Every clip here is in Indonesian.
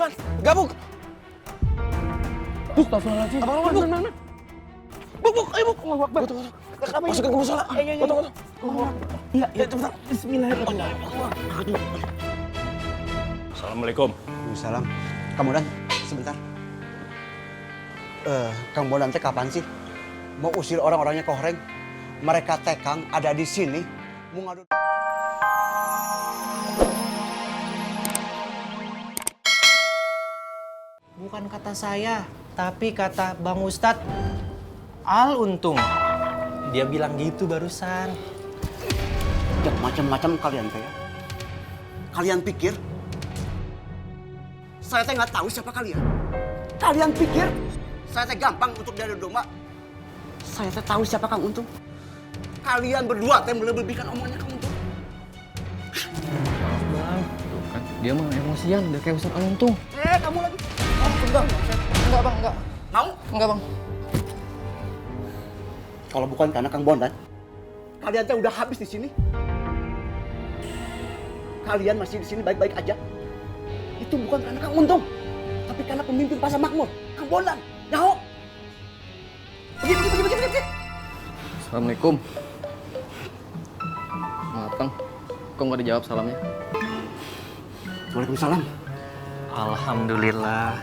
Irfan, gabung. Astagfirullahaladzim. Abang, Buk, ayo Buk. Tunggu. Masukin ke musola. Tunggu. Iya, Cepetan. Bismillahirrahmanirrahim. Assalamualaikum. Waalaikumsalam. Kang Bondan, sebentar. Kang Bondan teh kapan sih mau usir orang-orangnya ke Horeng? Mereka teh Kang ada di sini mau ngadu. Bukan kata saya, tapi kata Bang Ustadz Al Untung. Dia bilang gitu barusan. Ya macam-macam kalian teh ya. Kalian pikir saya teh nggak tahu siapa kalian? Kalian pikir saya teh gampang untuk diadu domba? Saya teh tahu siapa Kang Untung. Kalian berdua teh melebih-lebihkan omongannya Kang Untung. Maaf bang, tuh kan dia mah emosian, udah kayak Ustadz Al Untung. Kamu lagi. Enggak bang, enggak. Mau? Enggak bang. Kalau bukan karena Kang Bondan, kalian teh udah habis di sini. Kalian masih di sini baik-baik aja. Itu bukan karena Kang Untung, tapi karena pemimpin pasar makmur, Kang Bondan. Nyaho. Pergi. Assalamualaikum. Maaf kang, kok nggak dijawab salamnya? Waalaikumsalam. Alhamdulillah.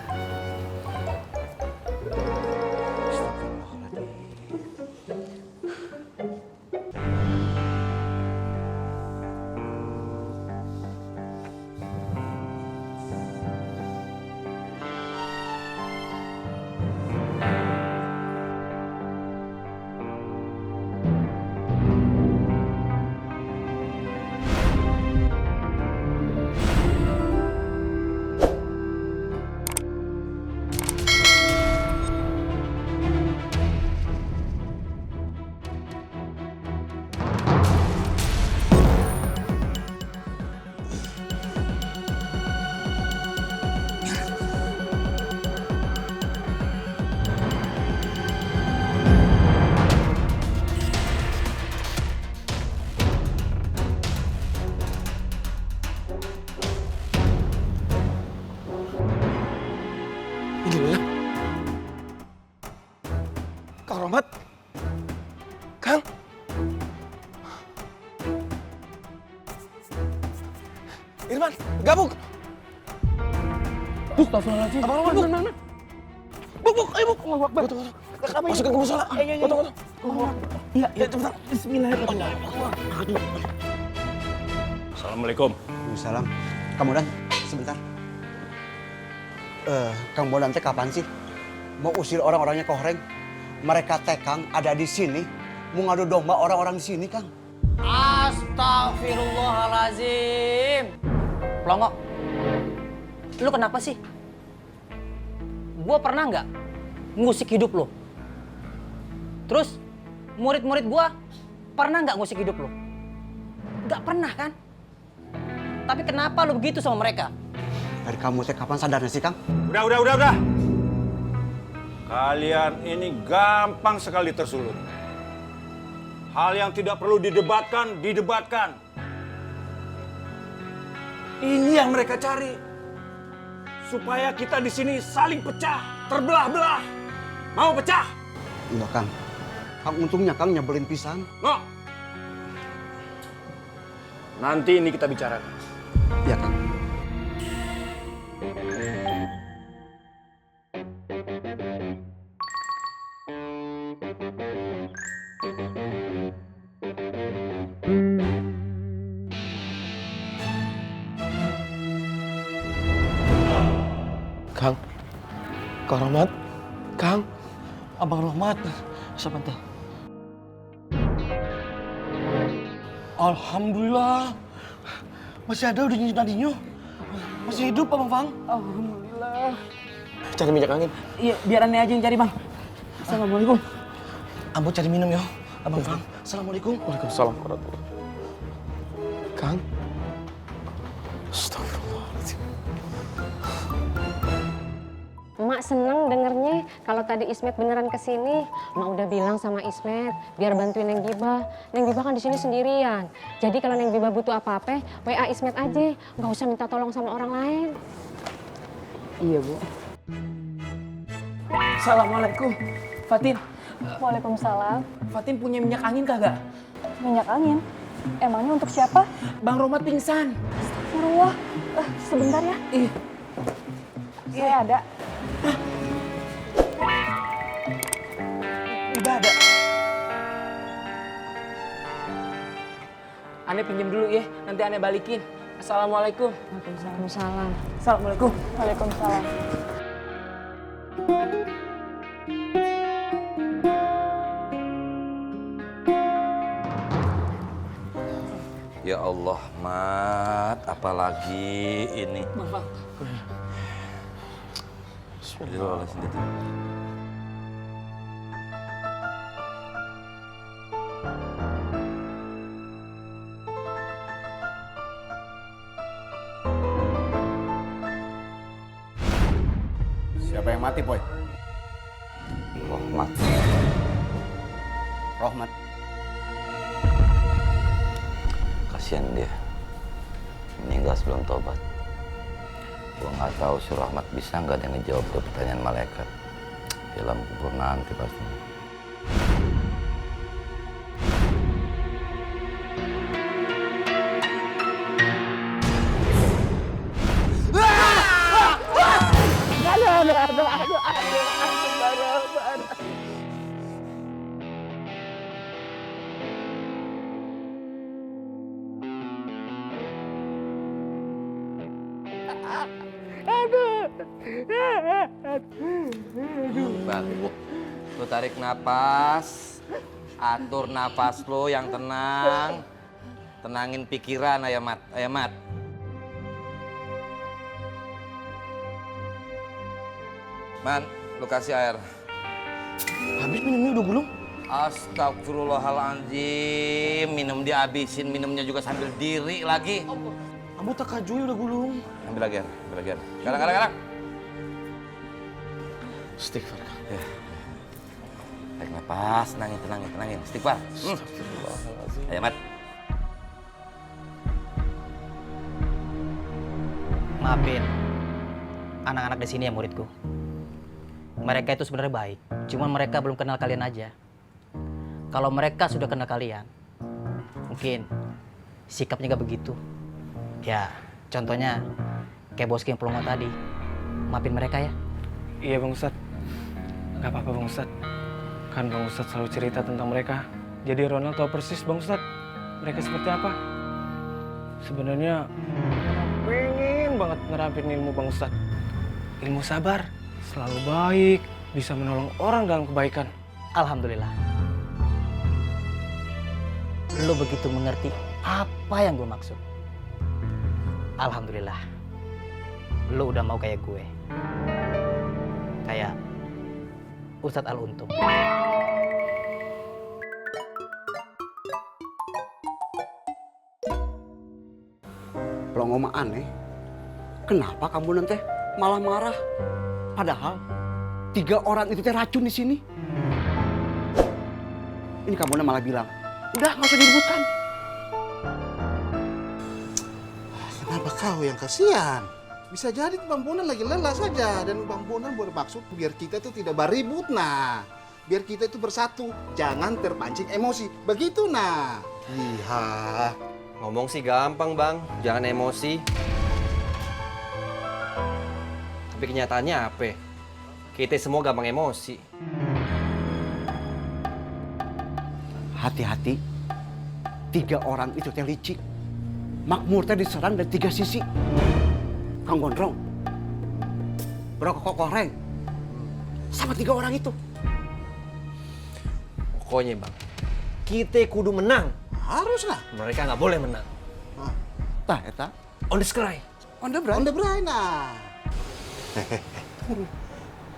Ini loh ya. Kang Romat. Kang. Irfan, gabung. Astagfirullahaladzim. Abang, Buk, ayo Buk. Tunggu. Masukin ke musola. Tunggu. Iya, Cepetan. Bismillahirrahmanirrahim. Assalamualaikum. Waalaikumsalam. Kang Bondan, sebentar. Kang Bondan teh kapan sih mau usir orang-orangnya ke Horeng? Mereka teh Kang ada di sini mau ngadu domba orang-orang di sini Kang. Astagfirullahalazim. Pelongo, lu kenapa sih? Gua pernah nggak ngusik hidup lu? Terus murid-murid gua pernah nggak ngusik hidup lu? Nggak pernah kan? Tapi kenapa lu begitu sama mereka? Dari kamu teh kapan sadarnya sih Kang? Udah. Kalian ini gampang sekali tersulut. Hal yang tidak perlu didebatkan. Ini yang mereka cari. Supaya kita di sini saling pecah, terbelah-belah. Mau pecah? Enggak Kang. Kang untungnya Kang nyebelin pisan. No. Nanti ini kita bicarakan. Iya Kang. Kang Romat. Kang. Abang Rohmat, siapa teh? Alhamdulillah. Masih ada udah nadinya. Masih hidup Abang Fang. Alhamdulillah. Cari minyak angin. Iya, biar aneh aja yang cari bang. Assalamualaikum. Ambo cari minum ya. Abang Fang. Assalamualaikum. Waalaikumsalam warahmatullahi. Kang. Astagfirullahaladzim. Mak seneng dengernya kalau tadi Ismet beneran kesini. Mak udah bilang sama Ismet biar bantuin Neng Biba. Neng Biba kan di sini sendirian. Jadi kalau Neng Biba butuh apa-apa, WA Ismet aja. Nggak usah minta tolong sama orang lain. Iya, Bu. Assalamualaikum. Fatin, Waalaikumsalam. Fatin punya minyak angin kagak? Minyak angin? Emangnya untuk siapa? Bang Romat pingsan. Astagfirullah. Sebentar ya. Ih, Saya ada. udah ada. Ane pinjem dulu ya, nanti Ane balikin. Assalamualaikum. Waalaikumsalam. Assalamualaikum. Waalaikumsalam. Ya Allah, Mat, apalagi ini? Maaf. Bismillahirrahmanirrahim. Siapa yang mati, Boy? Rahmat. Rohmat. Kasihan dia. Meninggal sebelum tobat. Gua nggak tahu si Rahmat bisa nggak dia ngejawab ke pertanyaan malaikat. Di dalam kubur nanti pasti. Bang, lu tarik napas, atur napas lu yang tenang, tenangin pikiran, ayo Mat, ayo Mat. Man, lu kasih air. Habis minumnya udah gulung? Astagfirullahaladzim, minum dihabisin, minumnya juga sambil diri lagi. Ambo tak kajui udah gulung. Ambil lagi air, ambil lagi air. Sekarang. Istighfar. Ya. Tarik napas, tenangin. Istighfar. Ayo, Mat. Maafin anak-anak di sini ya muridku. Mereka itu sebenarnya baik, cuman mereka belum kenal kalian aja. Kalau mereka sudah kenal kalian, mungkin sikapnya gak begitu. Ya, contohnya kayak bos yang pelongo tadi. Maafin mereka ya. Iya Bang Ustadz, nggak apa-apa Bang Ustadz. Kan Bang Ustadz selalu cerita tentang mereka. Jadi Ronald tahu persis Bang Ustadz, mereka seperti apa. Sebenarnya pengen banget nerapin ilmu Bang Ustadz. Ilmu sabar, selalu baik, bisa menolong orang dalam kebaikan. Alhamdulillah. Lo begitu mengerti apa yang gue maksud. Alhamdulillah. Lo udah mau kayak gue. Kayak Ustadz Al-Untung. Pelongo mah aneh. Kenapa kamu nanti malah marah? Padahal 3 orang itu teh racun di sini. Ini kamu malah bilang, udah nggak usah diributkan. Kenapa kau yang kasihan? Bisa jadi Bang Bonan lagi lelah saja dan Bang Bonan bermaksud biar kita itu tidak beribut nah. Biar kita itu bersatu, jangan terpancing emosi. Begitu nah. Iya. Ngomong sih gampang Bang, jangan emosi. Tapi kenyataannya apa? Kita semua gampang emosi. Hati-hati, 3 orang itu teh licik. Makmur teh diserang dari 3 sisi. Kang Gondrong, Bro Kok Koreng, sama 3 orang itu. Pokoknya Bang, kita kudu menang. Haruslah. Mereka nggak boleh menang. Tah, eta. On the sky. On the brine nah.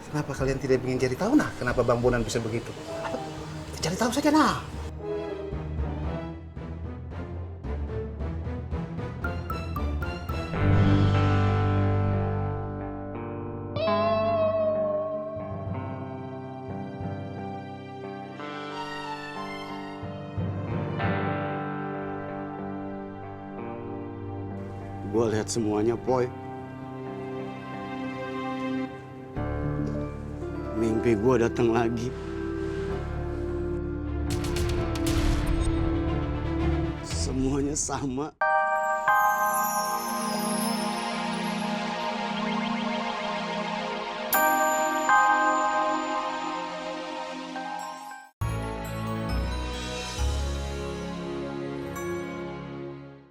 Kenapa kalian tidak ingin cari tahu nah? Kenapa Bang Bonan bisa begitu? Cari tahu saja nah. Gue lihat semuanya, Boy. Mimpi gue datang lagi. Semuanya sama.